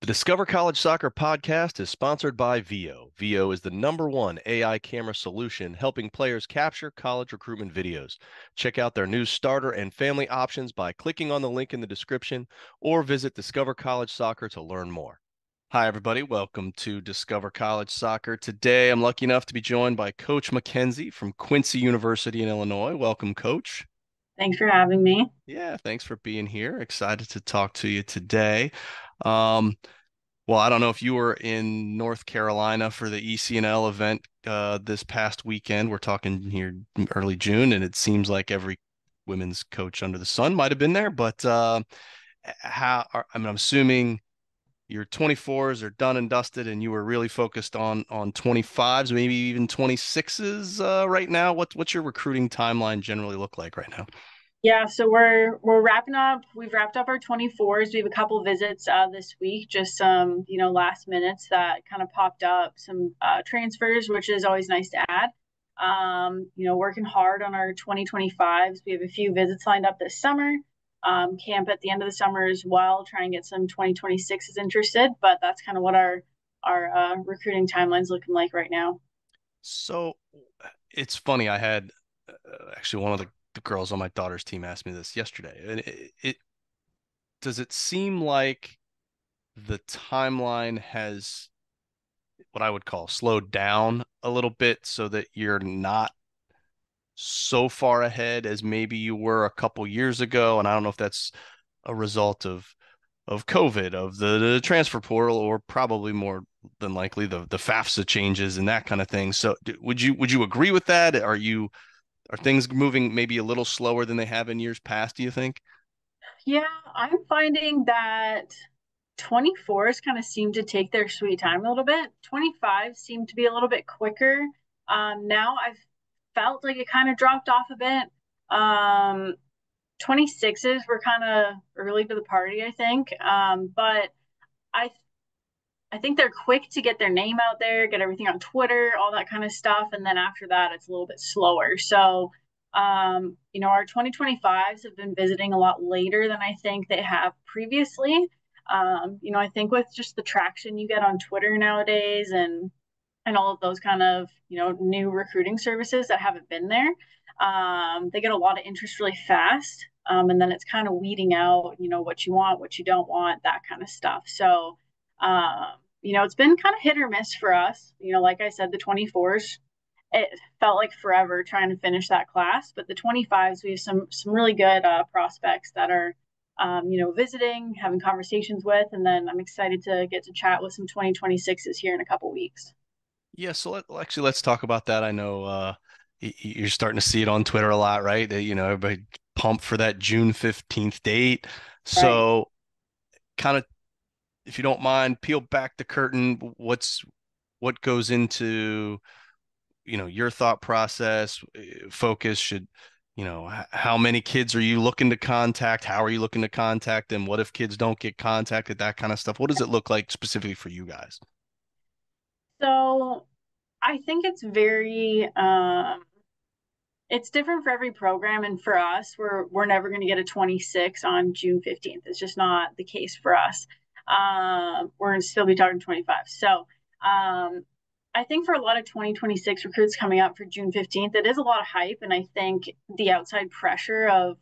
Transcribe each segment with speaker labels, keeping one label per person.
Speaker 1: The Discover College Soccer podcast is sponsored by VIO. VIO is the #1 AI camera solution helping players capture college recruitment videos. Check out their new starter and family options by clicking on the link in the description or visit Discover College Soccer to learn more. Hi, everybody. Welcome to Discover College Soccer. Today, I'm lucky enough to be joined by Coach Mackenzie from Quincy University in Illinois. Welcome, Coach.
Speaker 2: Thanks for having me.
Speaker 1: Yeah, thanks for being here. Excited to talk to you today. Um, well, I don't know if you were in North Carolina for the ECNL event this past weekend. We're talking here early June, and it seems like every women's coach under the sun might have been there. But I'm assuming your 24s are done and dusted, and you were really focused on 25s, maybe even 26s right now. What's your recruiting timeline generally look like right now?
Speaker 2: Yeah, so we're wrapping up. We've wrapped up our 24s. We have a couple visits this week, just some, last minutes that kind of popped up, some transfers, which is always nice to add. Working hard on our 2025s. We have a few visits lined up this summer. Camp at the end of the summer as well, try and get some 2026s interested, but that's kind of what our recruiting timeline's looking like right now.
Speaker 1: So it's funny. I had actually one of the girls on my daughter's team asked me this yesterday. And it does it seem like the timeline has what I would call slowed down a little bit so that you're not so far ahead as maybe you were a couple years ago. And I don't know if that's a result of COVID, of the transfer portal, or probably more than likely the FAFSA changes and that kind of thing. So would you agree with that? Are things moving maybe a little slower than they have in years past, do you think?
Speaker 2: Yeah, I'm finding that 24s kind of seem to take their sweet time a little bit. 25 seem to be a little bit quicker. Now I've felt like it kind of dropped off a bit. 26s were kind of early to the party, I think. But I I think they're quick to get their name out there, get everything on Twitter, all that kind of stuff. And then after that, it's a little bit slower. So, our 2025s have been visiting a lot later than I think they have previously. I think with just the traction you get on Twitter nowadays and all of those kind of, new recruiting services that haven't been there, they get a lot of interest really fast. And then it's kind of weeding out, what you want, what you don't want, that kind of stuff. So, it's been kind of hit or miss for us. Like I said, the 24s, it felt like forever trying to finish that class, but the 25s, we have some really good prospects that are, visiting, having conversations with, and then I'm excited to get to chat with some 2026s here in a couple weeks.
Speaker 1: Yeah, so let's talk about that. I know you're starting to see it on Twitter a lot, right? Everybody pumped for that June 15th date.
Speaker 2: Right.
Speaker 1: So kind of, if you don't mind, peel back the curtain. What goes into, your thought process, focus should, how many kids are you looking to contact? How are you looking to contact them? What if kids don't get contacted? That kind of stuff. What does it look like specifically for you guys?
Speaker 2: So I think it's different for every program, and for us, we're never going to get a 26 on June 15th. It's just not the case for us. We're going to still be talking 25. So I think for a lot of 2026 recruits coming up for June 15th, it is a lot of hype, and I think the outside pressure of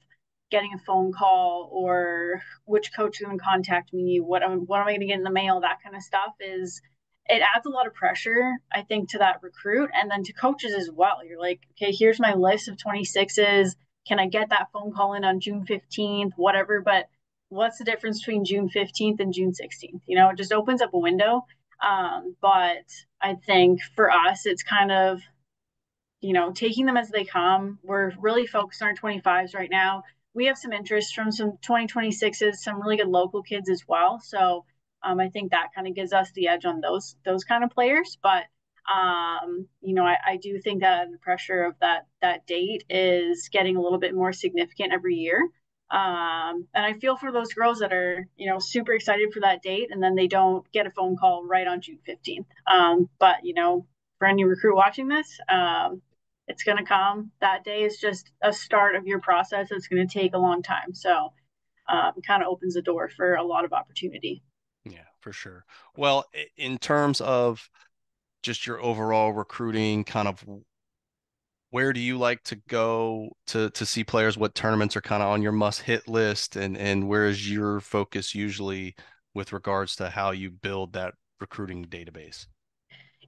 Speaker 2: getting a phone call or which coach is going to contact me, what am I going to get in the mail, that kind of stuff is it adds a lot of pressure, I think, to that recruit and then to coaches as well. You're like, okay, here's my list of 26s. Can I get that phone call in on June 15th, whatever? But what's the difference between June 15th and June 16th? It just opens up a window. But I think for us, it's kind of, taking them as they come. We're really focused on our 25s right now. We have some interest from some 2026s, some really good local kids as well. So I think that kind of gives us the edge on those kind of players. But I do think that the pressure of that date is getting a little bit more significant every year. And I feel for those girls that are, super excited for that date and then they don't get a phone call right on June 15th. But, for any recruit watching this, it's going to come. That day is just a start of your process. It's going to take a long time. So kind of opens the door for a lot of opportunity.
Speaker 1: Yeah, For sure. Well, in terms of just your overall recruiting, kind of where do you like to go to see players? What tournaments are kind of on your must hit list, and where is your focus usually with regards to how you build that recruiting database?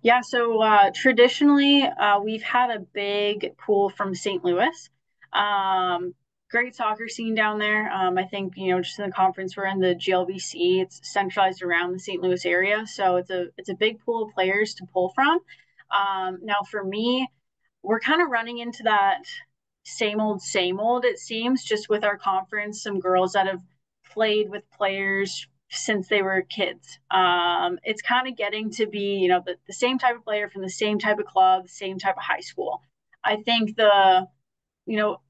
Speaker 2: Yeah, so traditionally, we've had a big pool from St. Louis. Um, Great soccer scene down there. I think, just in the conference we're in, the GLBC, it's centralized around the St. Louis area. So it's a big pool of players to pull from. Now, for me, we're kind of running into that same old, it seems, just with our conference, some girls that have played with players since they were kids. It's kind of getting to be, the same type of player from the same type of club, same type of high school. I think the,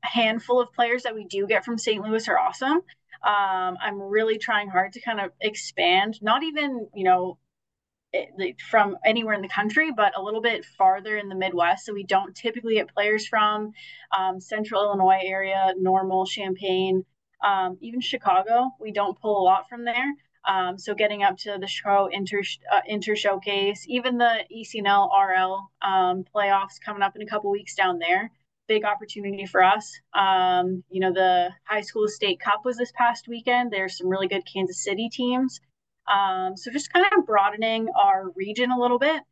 Speaker 2: handful of players that we do get from St. Louis are awesome. I'm really trying hard to kind of expand, not even, from anywhere in the country, but a little bit farther in the Midwest. So we don't typically get players from Central Illinois area, Normal, Champaign, even Chicago. We don't pull a lot from there. So getting up to the Chicago Inter Showcase, even the ECNL RL playoffs coming up in a couple weeks down there. Big opportunity for us. The high school state cup was this past weekend. There's some really good Kansas City teams. So just kind of broadening our region a little bit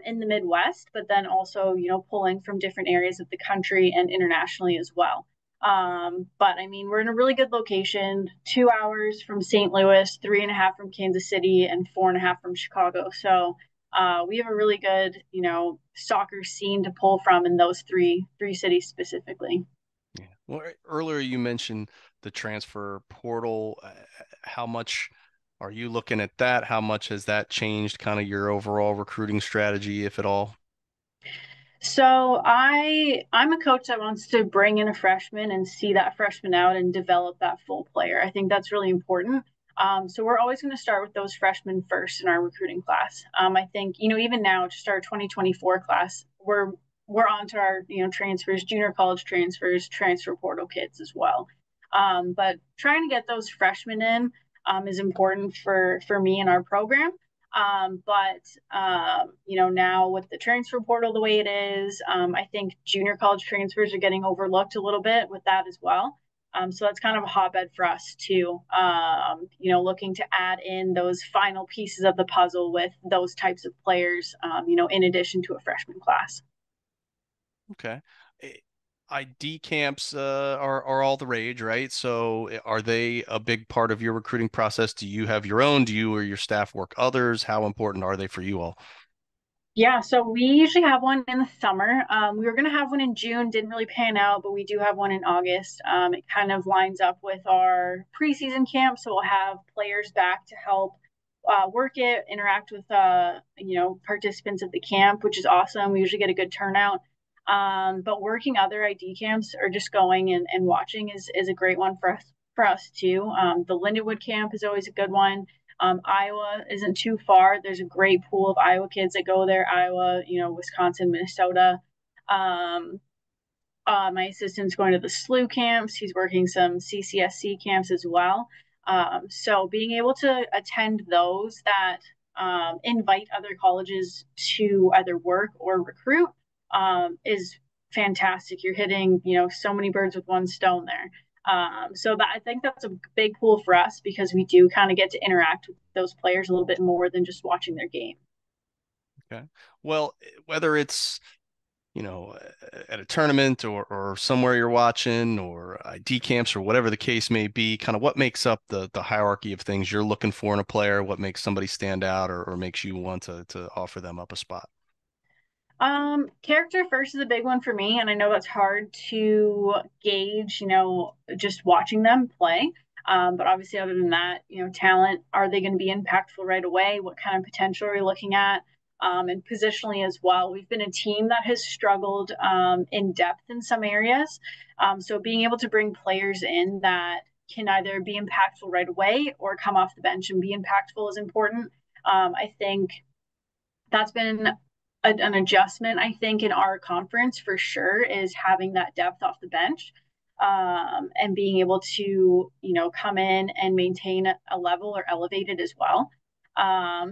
Speaker 2: in the Midwest, but then also, pulling from different areas of the country and internationally as well. But I mean, we're in a really good location, 2 hours from St. Louis, 3.5 from Kansas City, and 4.5 from Chicago. So we have a really good, soccer scene to pull from in those three cities specifically.
Speaker 1: Yeah. Well, earlier you mentioned the transfer portal. How much are you looking at that? How much has that changed kind of your overall recruiting strategy, if at all?
Speaker 2: So I'm a coach that wants to bring in a freshman and see that freshman out and develop that full player. I think that's really important. So we're always going to start with those freshmen first in our recruiting class. I think even now, just our 2024 class, we're on to our transfers, junior college transfers, transfer portal kids as well. But trying to get those freshmen in is important for me and our program. Now with the transfer portal the way it is, I think junior college transfers are getting overlooked a little bit with that as well. So that's kind of a hotbed for us too. Looking to add in those final pieces of the puzzle with those types of players, in addition to a freshman class.
Speaker 1: Okay. Eh, ID camps are all the rage, right? So are they a big part of your recruiting process? Do you have your own? Do you or your staff work others? How important are they for you all?
Speaker 2: Yeah, so we usually have one in the summer. We were going to have one in June, didn't really pan out, but we do have one in August. It kind of lines up with our preseason camp, so we'll have players back to help work it, interact with participants at the camp, which is awesome. We usually get a good turnout. But working other ID camps or just going and watching is a great one for us too. The Lindenwood camp is always a good one. Iowa isn't too far. There's a great pool of Iowa kids that go there. Iowa, Wisconsin, Minnesota. Um, my assistant's going to the SLU camps. He's working some CCSC camps as well. So being able to attend those that invite other colleges to either work or recruit is fantastic. You're hitting, so many birds with one stone there. So that I think that's a big pool for us because we do kind of get to interact with those players a little bit more than just watching their game.
Speaker 1: Okay. Well, whether it's, you know, at a tournament or somewhere you're watching or ID camps or whatever the case may be, kind of what makes up the hierarchy of things you're looking for in a player, what makes somebody stand out or makes you want to offer them up a spot?
Speaker 2: Character first is a big one for me, and I know that's hard to gauge, just watching them play. But obviously, other than that, talent, are they going to be impactful right away? What kind of potential are we looking at? And positionally as well. We've been a team that has struggled in depth in some areas. So being able to bring players in that can either be impactful right away or come off the bench and be impactful is important. I think that's been an adjustment, I think, in our conference for sure, is having that depth off the bench and being able to, come in and maintain a level or elevate it as well.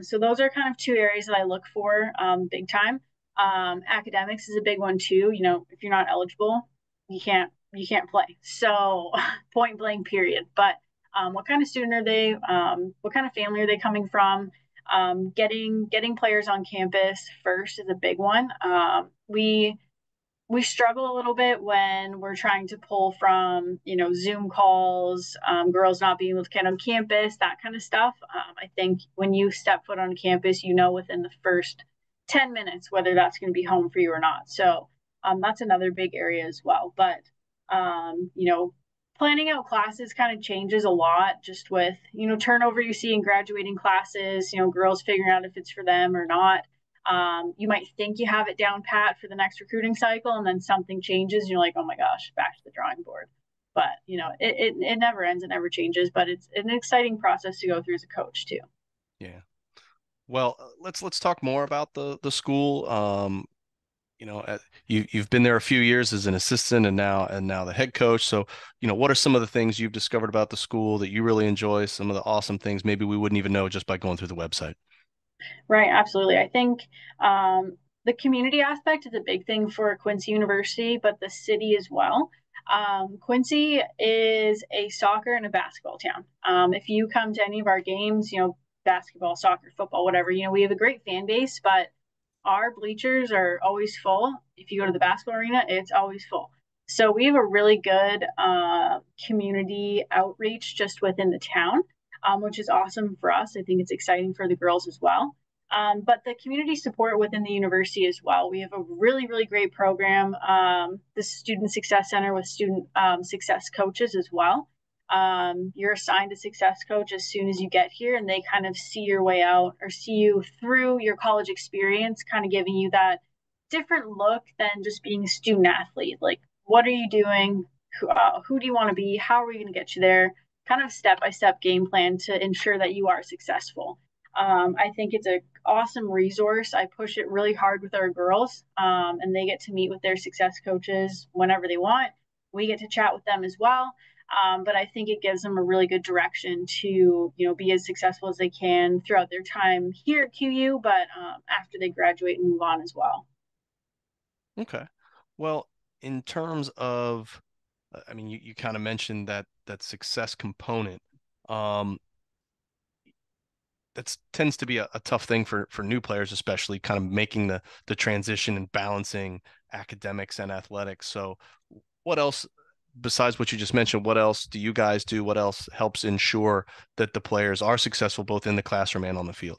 Speaker 2: So those are kind of two areas that I look for big time. Academics is a big one too. You know, if you're not eligible, you can't play. So point blank, period. But what kind of student are they? What kind of family are they coming from? Getting players on campus first is a big one. We struggle a little bit when we're trying to pull from, you know, Zoom calls, girls not being able to get on campus, that kind of stuff. I think when you step foot on campus, you know, within the first 10 minutes whether that's going to be home for you or not. So that's another big area as well. But, you know, planning out classes kind of changes a lot just with, you know, turnover you see in graduating classes, you know, girls figuring out if it's for them or not. You might think you have it down pat for the next recruiting cycle, and then something changes, and you're like, oh my gosh, back to the drawing board. But you know, it never ends, it never changes. But it's an exciting process to go through as a coach too.
Speaker 1: Yeah. Well, let's talk more about the school. You know, you've been there a few years as an assistant and now the head coach. So, you know, what are some of the things you've discovered about the school that you really enjoy? Some of the awesome things maybe we wouldn't even know just by going through the website.
Speaker 2: Right, absolutely. I think the community aspect is a big thing for Quincy University, but the city as well. Quincy is a soccer and a basketball town. If you come to any of our games, you know, basketball, soccer, football, whatever, you know, we have a great fan base, but our bleachers are always full. If you go to the basketball arena, it's always full. So we have a really good community outreach just within the town, which is awesome for us. I think it's exciting for the girls as well. But the community support within the university as well. We have a really, really great program, the Student Success Center with student success coaches as well. You're assigned a success coach as soon as you get here, and they kind of see your way out or see you through your college experience, kind of giving you that different look than just being a student athlete. Like, what are you doing? Who do you want to be? How are we going to get you there? Kind of step by step game plan to ensure that you are successful. I think it's an awesome resource. I push it really hard with our girls, and they get to meet with their success coaches whenever they want. We get to chat with them as well. But I think it gives them a really good direction to, you know, be as successful as they can throughout their time here at QU, but after they graduate and move on as well.
Speaker 1: Okay. Well, in terms of, I mean, you kind of mentioned that success component. Um, that tends to be a tough thing for new players, especially kind of making the transition and balancing academics and athletics. So, what else besides what you just mentioned? What else do you guys do? What else helps ensure that the players are successful both in the classroom and on the field?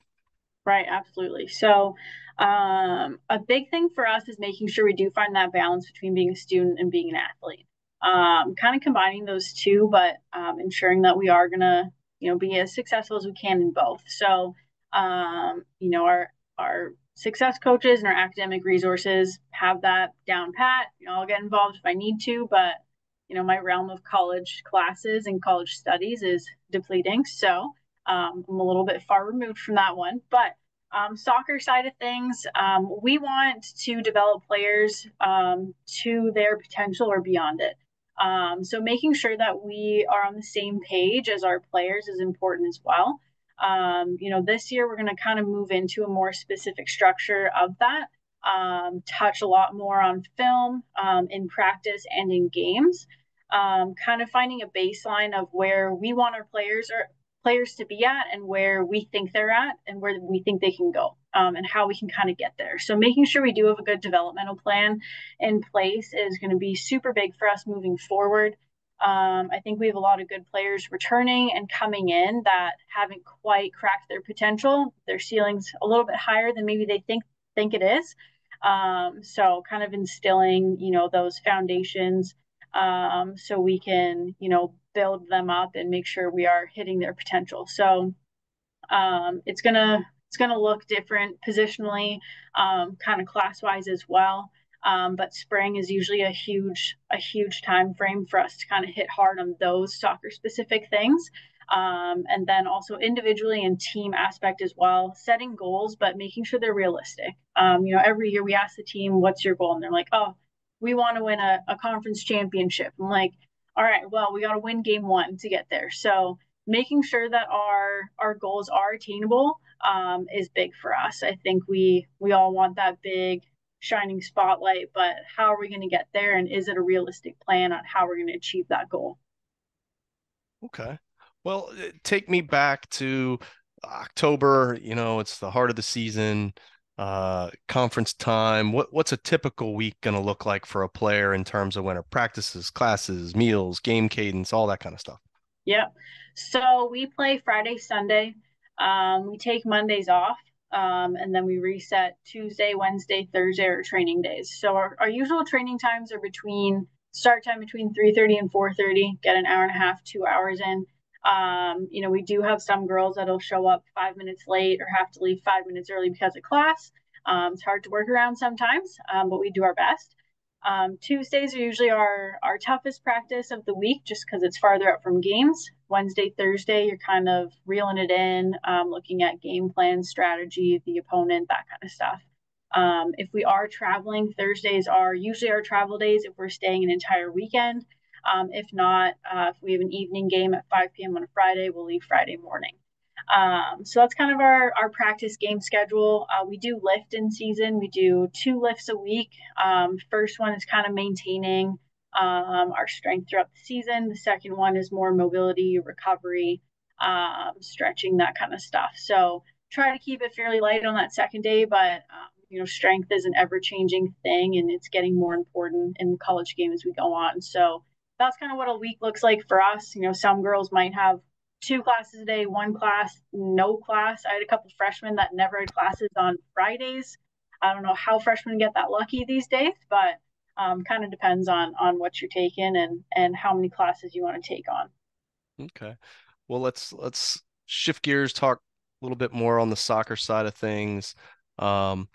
Speaker 2: Right, absolutely. So, a big thing for us is making sure we do find that balance between being a student and being an athlete. Kind of combining those two, but ensuring that we are gonna, you know, be as successful as we can in both. So, you know, our success coaches and our academic resources have that down pat. You know, I'll get involved if I need to, but you know, my realm of college classes and college studies is depleting. So, I'm a little bit far removed from that one, but soccer side of things, we want to develop players to their potential or beyond it. So making sure that we are on the same page as our players is important as well. You know, this year we're going to kind of move into a more specific structure of that, touch a lot more on film in practice and in games, kind of finding a baseline of where we want our players to be at and where we think they're at and where we think they can go, and how we can kind of get there. So making sure we do have a good developmental plan in place is going to be super big for us moving forward. I think we have a lot of good players returning and coming in that haven't quite cracked their potential. Their ceiling's a little bit higher than maybe they think it is. So kind of instilling, you know, those foundations, so we can, you know, build them up and make sure we are hitting their potential. So it's gonna look different positionally, kind of class wise as well. But spring is usually a huge time frame for us to kind of hit hard on those soccer specific things. And then also individually and team aspect as well, setting goals, but making sure they're realistic. You know, every year we ask the team, what's your goal? And they're like, oh, we want to win a conference championship. I'm like, all right, well, we got to win game one to get there. So making sure that our goals are attainable, is big for us. I think we all want that big shining spotlight, but how are we going to get there? And is it a realistic plan on how we're going to achieve that goal?
Speaker 1: Okay. Well, take me back to October. It's the heart of the season, conference time. What's a typical week going to look like for a player in terms of winter practices, classes, meals, game cadence, all that kind of stuff?
Speaker 2: Yeah. So we play Friday, Sunday. We take Mondays off, and then we reset Tuesday, Wednesday, Thursday are training days. So our usual training times are between start time between 3:30 and 4:30, get an hour and a half, 2 hours in. We do have some girls that'll show up 5 minutes late or have to leave 5 minutes early because of class. It's hard to work around sometimes, but we do our best. Tuesdays are usually our toughest practice of the week just because it's farther out from games. Wednesday, Thursday, you're kind of reeling it in, looking at game plan, strategy, the opponent, that kind of stuff. If we are traveling, Thursdays are usually our travel days if we're staying an entire weekend. If not, if we have an evening game at 5 p.m. on a Friday, we'll leave Friday morning. So that's kind of our practice game schedule. We do lift in season. We do 2 lifts a week. First one is kind of maintaining our strength throughout the season. The second one is more mobility, recovery, stretching, that kind of stuff. So try to keep it fairly light on that second day, but strength is an ever-changing thing, and it's getting more important in the college game as we go on. So that's kind of what a week looks like for us. Some girls might have 2 classes a day, one class, no class. I had a couple freshmen that never had classes on Fridays. I don't know how freshmen get that lucky these days, but kind of depends on what you're taking and how many classes you want to take on.
Speaker 1: Okay. Well, let's shift gears, talk a little bit more on the soccer side of things. Um,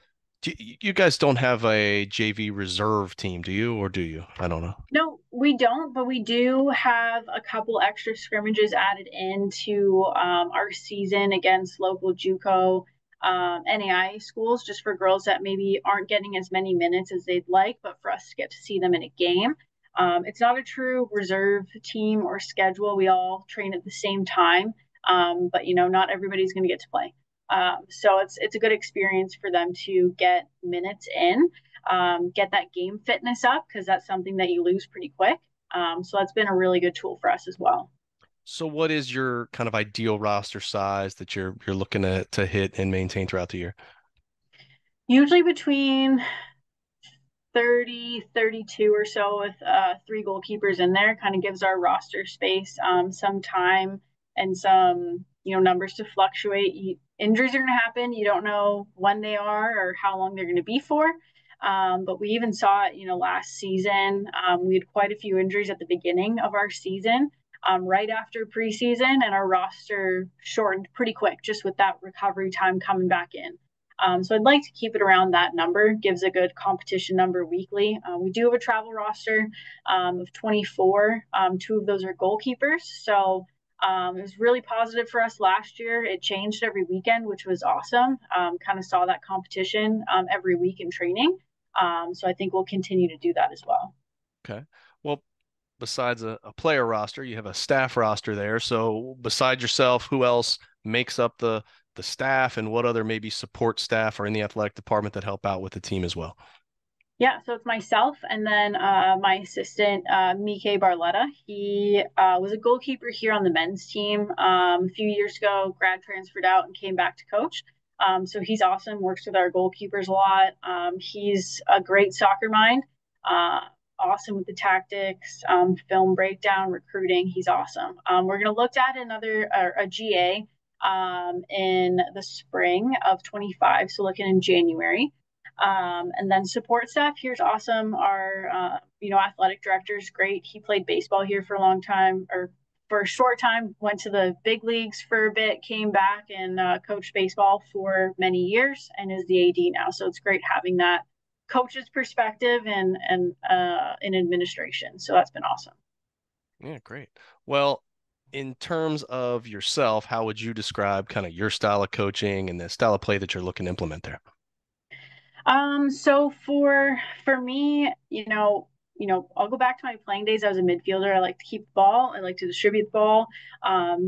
Speaker 1: you guys don't have a JV reserve team, do you, or do you? I don't know.
Speaker 2: No, we don't, but we do have a couple extra scrimmages added into our season against local JUCO NAI schools, just for girls that maybe aren't getting as many minutes as they'd like, but for us to get to see them in a game. It's not a true reserve team or schedule. We all train at the same time, but not everybody's going to get to play. So it's a good experience for them to get minutes in, get that game fitness up because that's something that you lose pretty quick. So that's been a really good tool for us as well.
Speaker 1: So what is your kind of ideal roster size that you're looking to hit and maintain throughout the year?
Speaker 2: Usually between 30, 32 or so with 3 goalkeepers in there kind of gives our roster space some time and some numbers to fluctuate. Injuries are going to happen. You don't know when they are or how long they're going to be for. But we even saw it, last season. We had quite a few injuries at the beginning of our season, right after preseason, and our roster shortened pretty quick just with that recovery time coming back in. So I'd like to keep it around that number. Gives a good competition number weekly. We do have a travel roster of 24. 2 of those are goalkeepers. So it was really positive for us last year. It changed every weekend, which was awesome. Kind of saw that competition every week in training. So I think we'll continue to do that as well.
Speaker 1: Okay. Well, besides a player roster, you have a staff roster there. So besides yourself, who else makes up the staff, and what other maybe support staff are in the athletic department that help out with the team as well?
Speaker 2: Yeah, so it's myself and then my assistant, Mike Barletta. He was a goalkeeper here on the men's team a few years ago, grad transferred out and came back to coach. So he's awesome, works with our goalkeepers a lot. He's a great soccer mind, uh, awesome with the tactics, film breakdown, recruiting. He's awesome. We're going to look at a GA in the spring of 25, so looking in January. And then support staff here's awesome. Our athletic director is great. He played baseball here for a long time, or for a short time. Went to the big leagues for a bit, came back and coached baseball for many years, and is the AD now. So it's great having that coach's perspective and in administration. So that's been awesome.
Speaker 1: Yeah, great. Well, in terms of yourself, how would you describe kind of your style of coaching and the style of play that you're looking to implement there?
Speaker 2: So for me, I'll go back to my playing days. I was a midfielder. I like to keep the ball. I like to distribute the ball,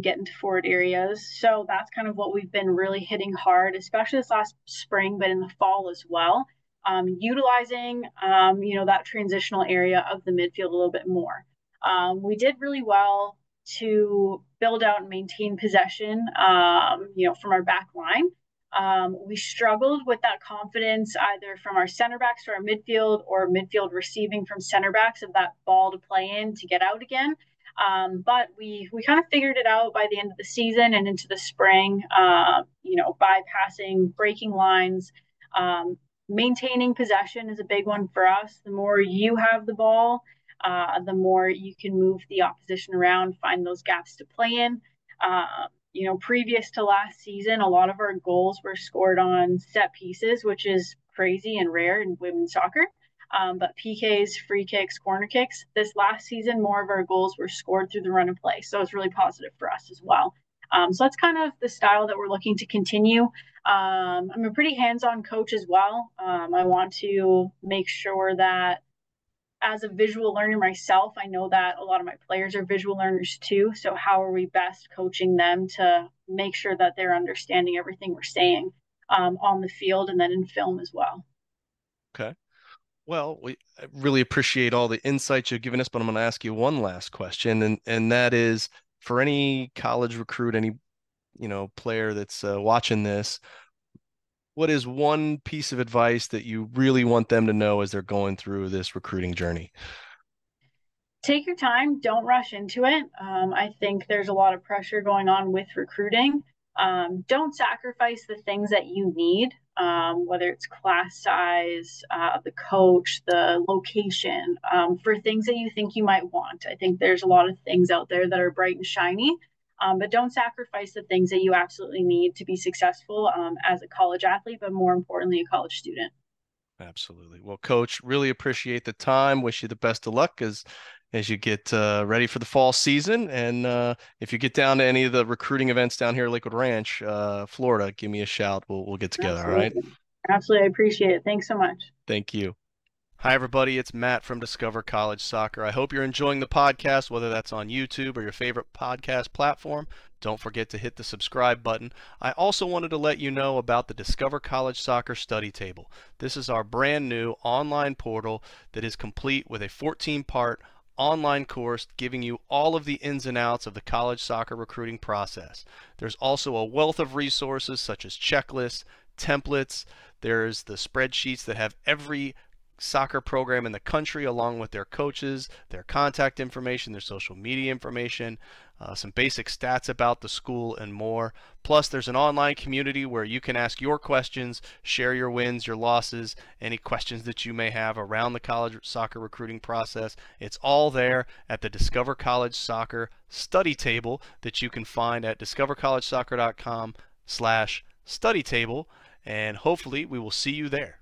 Speaker 2: get into forward areas. So that's kind of what we've been really hitting hard, especially this last spring, but in the fall as well. Utilizing, that transitional area of the midfield a little bit more. We did really well to build out and maintain possession, from our back line. We struggled with that confidence either from our center backs to our midfield or midfield receiving from center backs of that ball to play in to get out again. But we kind of figured it out by the end of the season and into the spring, bypassing, breaking lines. Maintaining possession is a big one for us. The more you have the ball, the more you can move the opposition around, find those gaps to play in. Previous to last season, a lot of our goals were scored on set pieces, which is crazy and rare in women's soccer. But PKs, free kicks, corner kicks, this last season, more of our goals were scored through the run of play. So it's really positive for us as well. So that's kind of the style that we're looking to continue. I'm a pretty hands-on coach as well. I want to make sure that as a visual learner myself, I know that a lot of my players are visual learners too. So how are we best coaching them to make sure that they're understanding everything we're saying on the field and then in film as well?
Speaker 1: Okay. Well, we really appreciate all the insights you've given us, but I'm going to ask you one last question, and that is for any college recruit, any player that's watching this, what is one piece of advice that you really want them to know as they're going through this recruiting journey?
Speaker 2: Take your time. Don't rush into it. I think there's a lot of pressure going on with recruiting. Don't sacrifice the things that you need, whether it's class size, the coach, the location, for things that you think you might want. I think there's a lot of things out there that are bright and shiny, but don't sacrifice the things that you absolutely need to be successful as a college athlete, but more importantly, a college student.
Speaker 1: Absolutely. Well, Coach, really appreciate the time. Wish you the best of luck as you get ready for the fall season. And if you get down to any of the recruiting events down here at Lakewood Ranch, Florida, give me a shout. We'll get together. All right.
Speaker 2: Absolutely. Absolutely. I appreciate it. Thanks so much.
Speaker 1: Thank you. Hi, everybody. It's Matt from Discover College Soccer. I hope you're enjoying the podcast, whether that's on YouTube or your favorite podcast platform. Don't forget to hit the subscribe button. I also wanted to let you know about the Discover College Soccer Study Table. This is our brand new online portal that is complete with a 14-part online course giving you all of the ins and outs of the college soccer recruiting process. There's also a wealth of resources such as checklists, templates. There's the spreadsheets that have every soccer program in the country along with their coaches, their contact information, their social media information, some basic stats about the school and more. Plus there's an online community where you can ask your questions, share your wins, your losses, any questions that you may have around the college soccer recruiting process. It's all there at the Discover College Soccer study table that you can find at discovercollegesoccer.com/study table, and hopefully we will see you there.